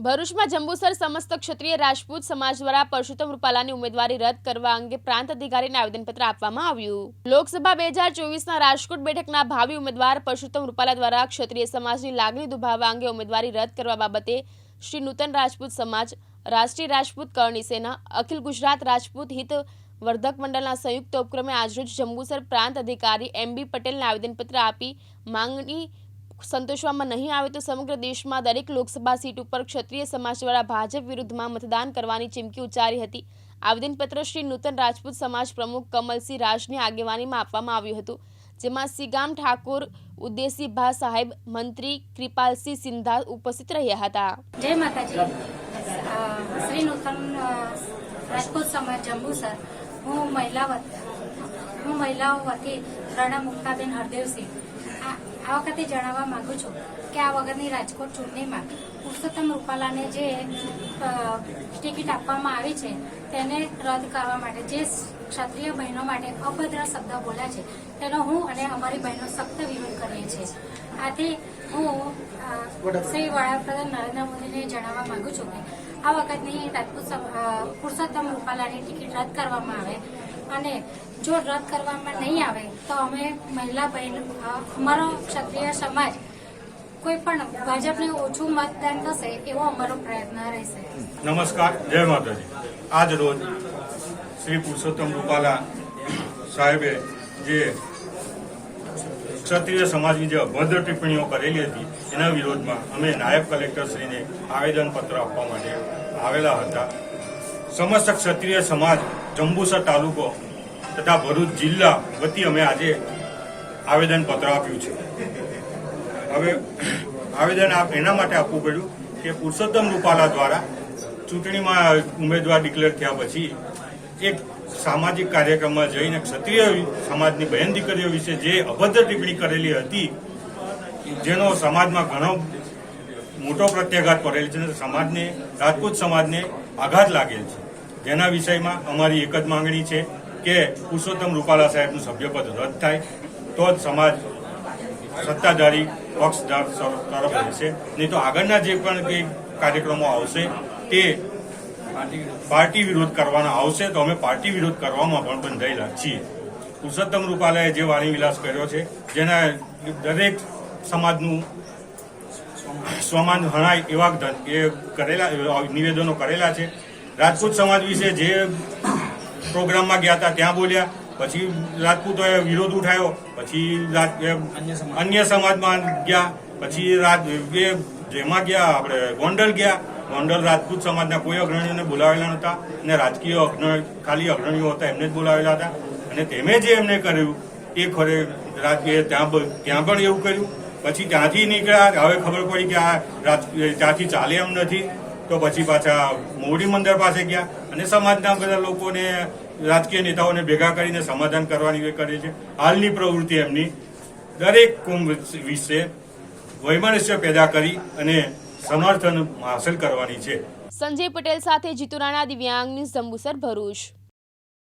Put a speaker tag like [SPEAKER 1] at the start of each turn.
[SPEAKER 1] ભરૂચમાં જંબુસર સમસ્ત ક્ષત્રિય રાજપૂત સમાજ દ્વારા પરસોત્તમ રૂપાલાની ઉમેદવારી રદ કરવા અંગે પ્રાંત અધિકારીને આવેદનપત્ર આપવામાં આવ્યું। લોકસભા 2024ના રાજકોટ બેઠકના ભાવિ ઉમેદવાર પરસોત્તમ રૂપાલા દ્વારા ક્ષત્રિય સમાજની લાગણી દુભાવવા અંગે ઉમેદવારી રદ કરવા બાબતે શ્રી નૂતન રાજપૂત સમાજ, રાષ્ટ્રીય રાજપૂત કરણી સેના, અખિલ ગુજરાત રાજપૂત હિત વર્ધક મંડળના સંયુક્ત ઉપક્રમે આજરોજ જંબુસર પ્રાંત અધિકારી MB પટેલને આવેદનપત્ર આપી માંગણી સંતોષવામાં નહીં આવે તો સમગ્ર દેશમાં દરેક લોકસભા સીટ ઉપર ક્ષત્રિય સમાજ દ્વારા ભાજપ વિરુદ્ધમાં મતદાન કરવાની ચીમકી ઉચ્ચારી હતી। આવેદનપત્ર શ્રી નૂતન રાજપૂત સમાજ પ્રમુખ કમલસિંહ રાજની આગેવાનીમાં આપવામાં આવ્યું હતું, જેમાં સિગામ ઠાકોર, ઉદેસીભા સાહેબ, મંત્રી કૃપાલસિંહ સિંધા ઉપસ્થિત રહ્યા હતા।
[SPEAKER 2] જય માતાજી। શ્રી નૂતન રાજપૂત સમાજ જંબુસર, હું મહિલાઓ વતી રણા મુક્તાબેન હરદેવસિંહ આ વખતે જણાવવા માંગુ છું કે આ વખતની રાજકોટ ચૂંટણીમાં પુરુષોત્તમ રૂપાલાને જે ટિકિટ આપવામાં આવી છે તેને રદ કરવા માટે જે ક્ષત્રિય બહેનો માટે અભદ્ર શબ્દ બોલ્યા છે તેનો હું અને અમારી બહેનો સખ્ત વિરોધ કરીએ છીએ। આથી હું શ્રી વડાપ્રધાન નરેન્દ્ર મોદીને જણાવવા માંગુ છું કે આ વખતની રાજપૂત પુરુષોત્તમ રૂપાલાની ટિકિટ રદ કરવામાં આવે અને જો રદ કરવામાં નહીં આવે તો અમે મહિલા બહેન અમારો ક્ષત્રિય સમાજ કોઈ પણ ભાજપને ઓછું મતદાન થશે એવો અમારો પ્રયત્ન રહેશે।
[SPEAKER 3] નમસ્કાર, જય માતાજી। આજ રોજ શ્રી પુરુષોત્તમ રૂપાલા સાહેબે જે ક્ષત્રિય સમાજની જે અભદ્ર ટિપ્પણીઓ કરેલી હતી એના વિરોધમાં અમે નાયબ કલેક્ટરશ્રીને આવેદનપત્ર આપવા માટે આવેલા હતા। સમસ્ત ક્ષત્રિય સમાજ જંબુસર તાલુકો તથા ભરૂચ જિલ્લા વતી અમે આજે આવેદનપત્ર આપ્યું છે। હવે આવેદન એના માટે આપવું પડ્યું કે પુરુષોત્તમ રૂપાલા દ્વારા ચૂંટણીમાં ઉમેદવાર ડિક્લેર થયા પછી એક સામાજિક કાર્યક્રમમાં જઈને ક્ષત્રિય સમાજની બહેન દીકરીઓ વિશે જે અભદ્ર ટિપ્પણી કરેલી હતી, જેનો સમાજમાં ઘણો મોટો પ્રત્યાઘાત પડેલ છે અને સમાજને, રાજપૂત સમાજને આઘાત લાગેલ છે, જેના વિષયમાં અમારી એક જ માંગણી છે કે પુરુષોત્તમ રૂપાલા સાહેબનું સભ્યપદ રદ થાય તો જ સમાજ સત્તાધારી પક્ષ તરફ રહેશે, નહીં તો આગળના જે પણ કંઈ કાર્યક્રમો આવશે તે પાર્ટી વિરોધ કરવાના આવશે તો અમે પાર્ટી વિરોધ કરવામાં પણ બંધાયેલા છીએ। પુરુષોત્તમ રૂપાલાએ જે વાણી વિલાસ કર્યો છે, જેના દરેક સમાજનું સ્વમાન હણાય એવા એ કરેલા નિવેદનો કરેલા છે। રાજપૂત સમાજ વિશે જે પ્રોગ્રામમાં ગયા હતા ત્યાં બોલ્યા, પછી રાજપૂતોએ વિરોધ ઉઠાવ્યો, પછી અન્ય સમાજમાં ગયા, પછી જેમાં ગયા આપણે ગોંડલ ગયા, ગોંડલ રાજપૂત સમાજના કોઈ અગ્રણીઓને બોલાવેલા નહોતા અને રાજકીય ખાલી અગ્રણીઓ હતા એમને જ બોલાવેલા હતા અને તેમે જે એમને કર્યું એ ખરે ત્યાં પણ એવું કર્યું। પછી ત્યાંથી નીકળ્યા, હવે ખબર પડી કે આ ત્યાંથી ચાલે એમ નથી તો પછી પાછા મોવડી મંદિર પાસે ગયા અને સમાજના બધા લોકોને, રાજકીય નેતાઓને ભેગા કરીને સમાધાન કરવાની કરે છે। હાલની પ્રવૃત્તિ એમની દરેક કુંભ વિશે વૈમનસ્ય પેદા કરી અને સમર્થન હાંસલ કરવાની છે।
[SPEAKER 1] સંજય પટેલ સાથે જીતુ રાણા, દિવ્યાંગ ન્યૂઝ, જંબુસર, ભરૂચ।